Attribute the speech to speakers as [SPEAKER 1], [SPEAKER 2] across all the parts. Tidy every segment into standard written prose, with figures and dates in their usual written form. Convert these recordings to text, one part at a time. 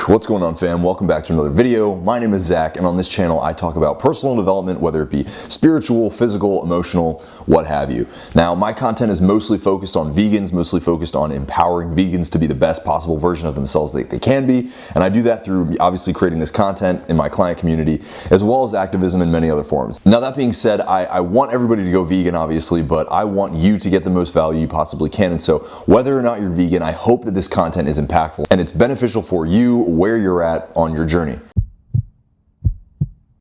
[SPEAKER 1] What's going on, fam? Welcome back to another video. My name is Zach, and on this channel I talk about personal development, whether it be spiritual, physical, emotional, what have you. Now, my content is mostly focused on vegans, mostly focused on empowering vegans to be the best possible version of themselves that they can be, and I do that through obviously creating this content in my client community, as well as activism in many other forms. Now, that being said, I want everybody to go vegan, obviously, but I want you to get the most value you possibly can, and so whether or not you're vegan, I hope that this content is impactful and it's beneficial for you where you're at on your journey.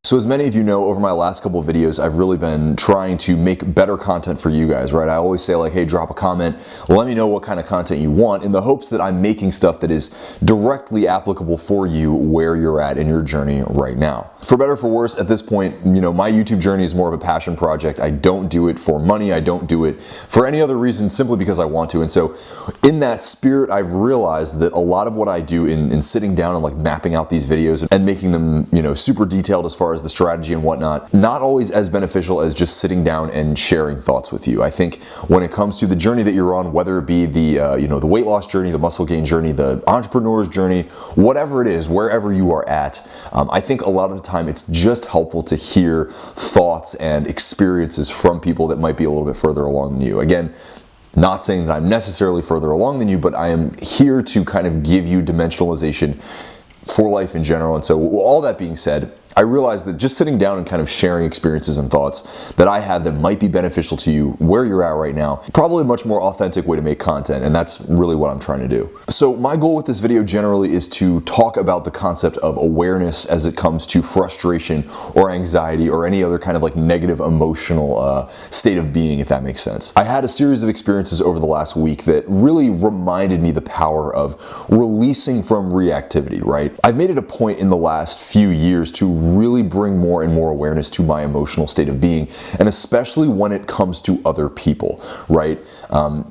[SPEAKER 1] So as many of you know, over my last couple of videos, I've really been trying to make better content for you guys, right? I always say like, hey, drop a comment, let me know what kind of content you want, in the hopes that I'm making stuff that is directly applicable for you where you're at in your journey right now. For better or for worse, at this point, you know, my YouTube journey is more of a passion project. I don't do it for money. I don't do it for any other reason, simply because I want to. And so in that spirit, I've realized that a lot of what I do in sitting down and like mapping out these videos and making them, you know, super detailed as far as the strategy and whatnot, not always as beneficial as just sitting down and sharing thoughts with you. I think when it comes to the journey that you're on, whether it be the you know, the weight loss journey, the muscle gain journey, the entrepreneur's journey, whatever it is, wherever you are at, I think a lot of the time it's just helpful to hear thoughts and experiences from people that might be a little bit further along than you. Again, not saying that I'm necessarily further along than you, but I am here to kind of give you dimensionalization for life in general. And so all that being said, I realized that just sitting down and kind of sharing experiences and thoughts that I have that might be beneficial to you where you're at right now, probably a much more authentic way to make content, and that's really what I'm trying to do. So my goal with this video generally is to talk about the concept of awareness as it comes to frustration or anxiety or any other kind of like negative emotional state of being, if that makes sense. I had a series of experiences over the last week that really reminded me the power of releasing from reactivity, right? I've made it a point in the last few years to really bring more and more awareness to my emotional state of being, and especially when it comes to other people, right?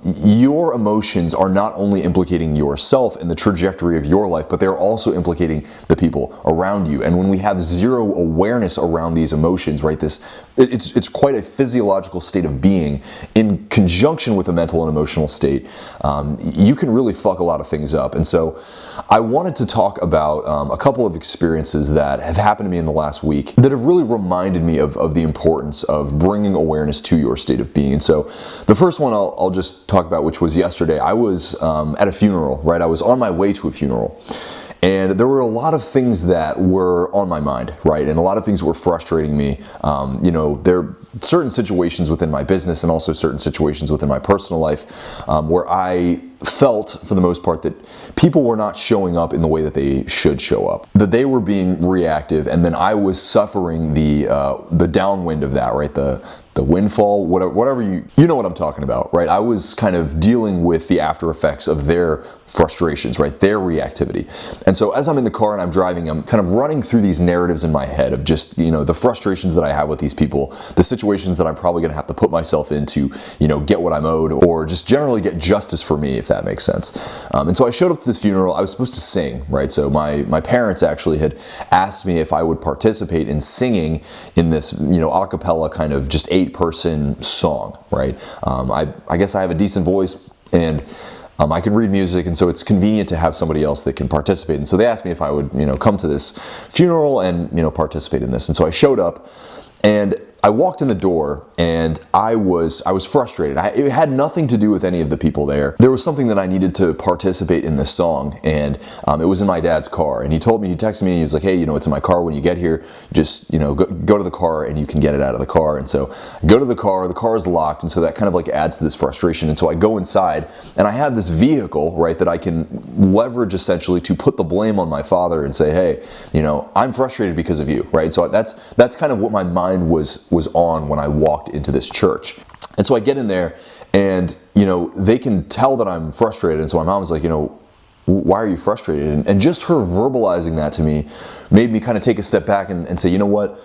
[SPEAKER 1] Your emotions are not only implicating yourself and the trajectory of your life, but they're also implicating the people around you. And when we have zero awareness around these emotions, right, it's quite a physiological state of being in conjunction with a mental and emotional state, you can really fuck a lot of things up. And so I wanted to talk about a couple of experiences that have happened to me in the last week that have really reminded me of the importance of bringing awareness to your state of being. And so the first one I'll just talk about, which was yesterday. I was at a funeral, right? I was on my way to a funeral. And there were a lot of things that were on my mind, right? And a lot of things were frustrating me. You know, there are certain situations within my business and also certain situations within my personal life where I felt, for the most part, that people were not showing up in the way that they should show up. That they were being reactive, and then I was suffering the downwind of that, right? The windfall, whatever you know what I'm talking about, right? I was kind of dealing with the after effects of their frustrations, right? Their reactivity. And so as I'm in the car and I'm driving, I'm kind of running through these narratives in my head of just, you know, the frustrations that I have with these people, the situations that I'm probably going to have to put myself into, you know, get what I'm owed, or just generally get justice for me, if that makes sense. And so I showed up to this funeral. I was supposed to sing, right? So my parents actually had asked me if I would participate in singing in this, you know, a cappella kind of just 8-person song, right? I guess I have a decent voice, and I can read music, and so it's convenient to have somebody else that can participate. And so they asked me if I would, you know, come to this funeral and, you know, participate in this. And so I showed up, and I walked in the door, and I was frustrated. It had nothing to do with any of the people there. There was something that I needed to participate in this song, and it was in my dad's car. And he told me, he texted me, and he was like, hey, you know, it's in my car. When you get here, just, you know, go to the car and you can get it out of the car. And so I go to the car is locked, and so that kind of like adds to this frustration. And so I go inside, and I have this vehicle, right, that I can leverage essentially to put the blame on my father and say, hey, you know, I'm frustrated because of you, right? So that's kind of what my mind was on when I walked into this church. And so I get in there, and, you know, they can tell that I'm frustrated. And so my mom was like, you know, why are you frustrated? And just her verbalizing that to me made me kind of take a step back and say, you know what?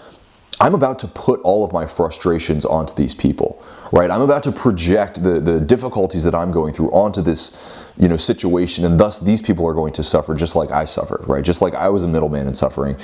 [SPEAKER 1] I'm about to put all of my frustrations onto these people, right? I'm about to project the difficulties that I'm going through onto this, you know, situation, and thus these people are going to suffer just like I suffered, right? Just like I was a middleman in suffering.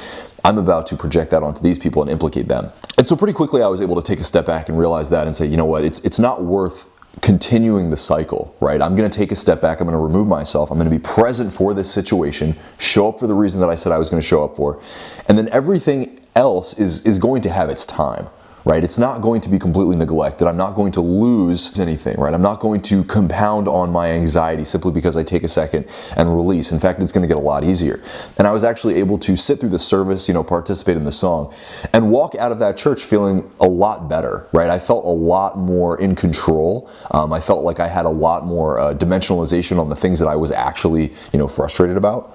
[SPEAKER 1] I'm about to project that onto these people and implicate them. And so pretty quickly I was able to take a step back and realize that and say, you know what, it's not worth continuing the cycle, right? I'm going to take a step back. I'm going to remove myself. I'm going to be present for this situation, show up for the reason that I said I was going to show up for. And then everything else is going to have its time, right? It's not going to be completely neglected. I'm not going to lose anything, right? I'm not going to compound on my anxiety simply because I take a second and release. In fact, it's going to get a lot easier. And I was actually able to sit through the service, participate in the song, and walk out of that church feeling a lot better, right? I felt a lot more in control. I felt like I had a lot more dimensionalization on the things that I was actually, frustrated about.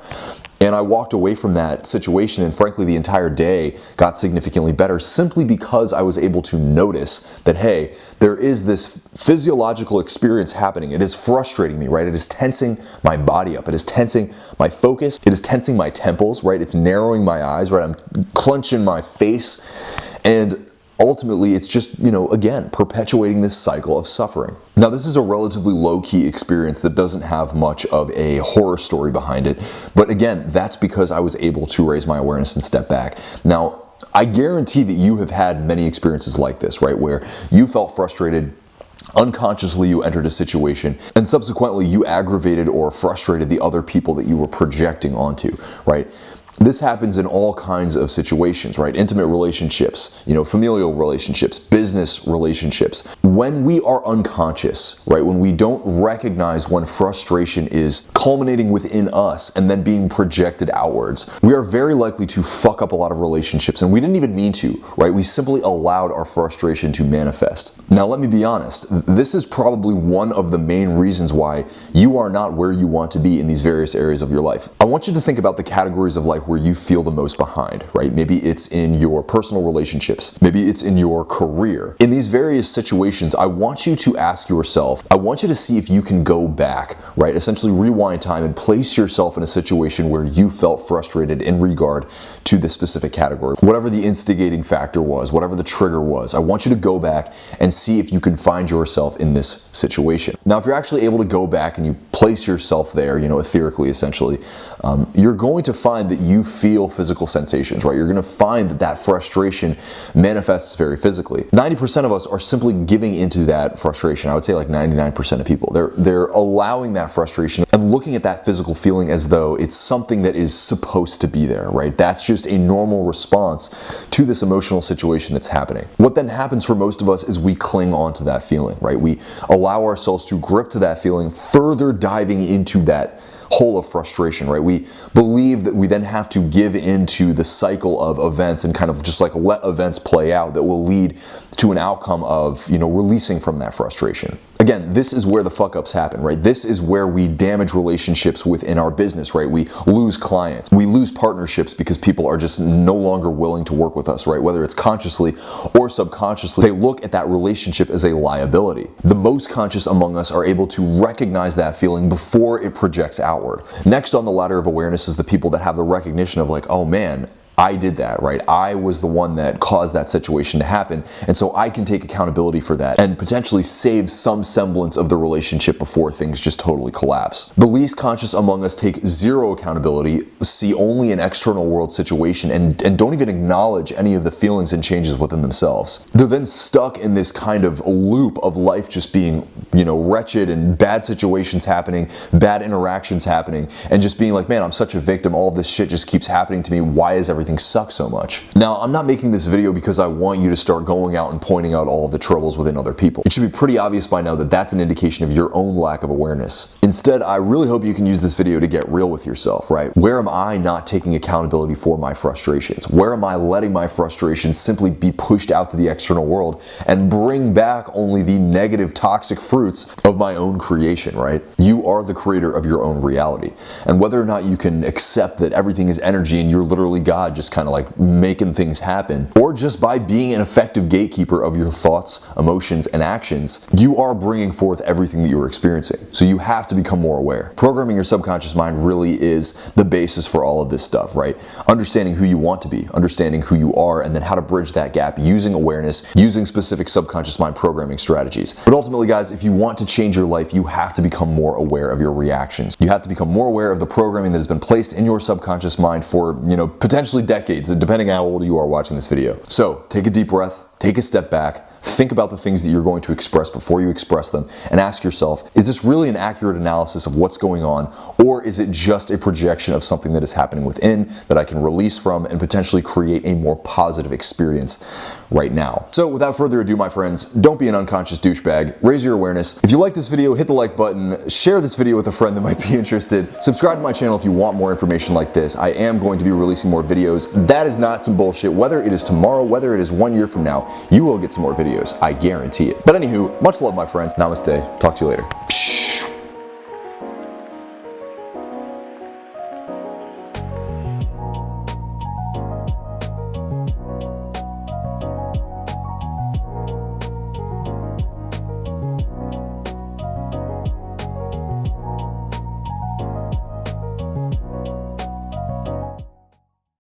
[SPEAKER 1] And I walked away from that situation, and frankly, the entire day got significantly better simply because I was able to notice that, hey, there is this physiological experience happening. It is frustrating me, right? It is tensing my body up. It is tensing my focus. It is tensing my temples, right? It's narrowing my eyes, right? I'm clenching my face. And ultimately, it's just, again, perpetuating this cycle of suffering. Now, this is a relatively low-key experience that doesn't have much of a horror story behind it. But again, that's because I was able to raise my awareness and step back. Now, I guarantee that you have had many experiences like this, right? Where you felt frustrated, unconsciously you entered a situation, and subsequently you aggravated or frustrated the other people that you were projecting onto, right? This happens in all kinds of situations, right? Intimate relationships, familial relationships, business relationships. When we are unconscious, right? When we don't recognize when frustration is culminating within us and then being projected outwards, we are very likely to fuck up a lot of relationships, and we didn't even mean to, right? We simply allowed our frustration to manifest. Now, let me be honest. This is probably one of the main reasons why you are not where you want to be in these various areas of your life. I want you to think about the categories of life where you feel the most behind, right? Maybe it's in your personal relationships. Maybe it's in your career. In these various situations, I want you to ask yourself, I want you to see if you can go back, right? Essentially rewind time and place yourself in a situation where you felt frustrated in regard to this specific category. Whatever the instigating factor was, whatever the trigger was, I want you to go back and see if you can find yourself in this situation. Now, if you're actually able to go back and you place yourself there, etherically, essentially, you're going to find that you feel physical sensations, right? You're going to find that frustration manifests very physically. 90% of us are simply giving into that frustration. I would say like 99% of people. They're allowing that frustration and looking at that physical feeling as though it's something that is supposed to be there, right? That's just a normal response to this emotional situation that's happening. What then happens for most of us is we cling on to that feeling, right? We allow ourselves to grip to that feeling, further diving into that hole of frustration, right? We believe that we then have to give into the cycle of events and kind of just like let events play out that will lead to an outcome of, releasing from that frustration. Again, this is where the fuck-ups happen, right? This is where we damage relationships within our business, right? We lose clients. We lose partnerships because people are just no longer willing to work with us, right? Whether it's consciously or subconsciously, they look at that relationship as a liability. The most conscious among us are able to recognize that feeling before it projects outward. Next on the ladder of awareness is the people that have the recognition of like, oh man, I did that, right? I was the one that caused that situation to happen, and so I can take accountability for that and potentially save some semblance of the relationship before things just totally collapse. The least conscious among us take zero accountability, see only an external world situation, and don't even acknowledge any of the feelings and changes within themselves. They're then stuck in this kind of loop of life just being, wretched and bad situations happening, bad interactions happening, and just being like, man, I'm such a victim. All of this shit just keeps happening to me. Why is everything sucks so much? Now, I'm not making this video because I want you to start going out and pointing out all of the troubles within other people. It should be pretty obvious by now that that's an indication of your own lack of awareness. Instead, I really hope you can use this video to get real with yourself, right? Where am I not taking accountability for my frustrations? Where am I letting my frustrations simply be pushed out to the external world and bring back only the negative, toxic fruits of my own creation, right? You are the creator of your own reality. And whether or not you can accept that everything is energy and you're literally God, just kind of like making things happen, or just by being an effective gatekeeper of your thoughts, emotions, and actions, you are bringing forth everything that you're experiencing. So you have to become more aware. Programming your subconscious mind really is the basis for all of this stuff, right? Understanding who you want to be, understanding who you are, and then how to bridge that gap using awareness, using specific subconscious mind programming strategies. But ultimately, guys, if you want to change your life, you have to become more aware of your reactions. You have to become more aware of the programming that has been placed in your subconscious mind for, potentially decades, depending on how old you are watching this video. So take a deep breath, take a step back, think about the things that you're going to express before you express them, and ask yourself, is this really an accurate analysis of what's going on, or is it just a projection of something that is happening within that I can release from and potentially create a more positive experience right now? So without further ado, my friends, don't be an unconscious douchebag. Raise your awareness. If you like this video, hit the like button, share this video with a friend that might be interested, subscribe to my channel if you want more information like this. I am going to be releasing more videos. That is not some bullshit. Whether it is tomorrow, whether it is 1 year from now, you will get some more videos. I guarantee it. But anywho, much love, my friends. Namaste. Talk to you later.